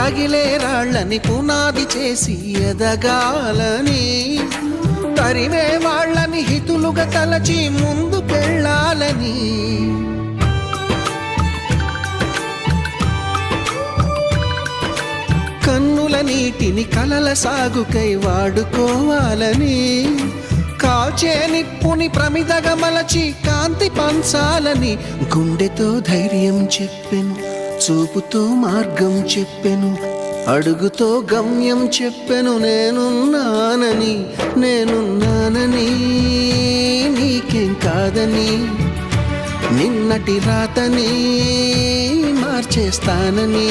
తగిలే రాళ్ళని పునాది చేసి ఎదగాలని, తరిమే వాళ్ళని హితులుగా తలచి ముందుకెళ్ళాలని, కన్నుల నీటిని కలల సాగుకై వాడుకోవాలని, కాల్చే నిప్పుని ప్రమిదగా మలచి కాంతి పంచాలని, గుండెతో ధైర్యం చెప్పెను, చూపుతో మార్గం చెప్పెను, అడుగుతో గమ్యం చెప్పెను. నేనున్నానని నీకేం కాదని, నిన్నటి రాతని మార్చేస్తానని.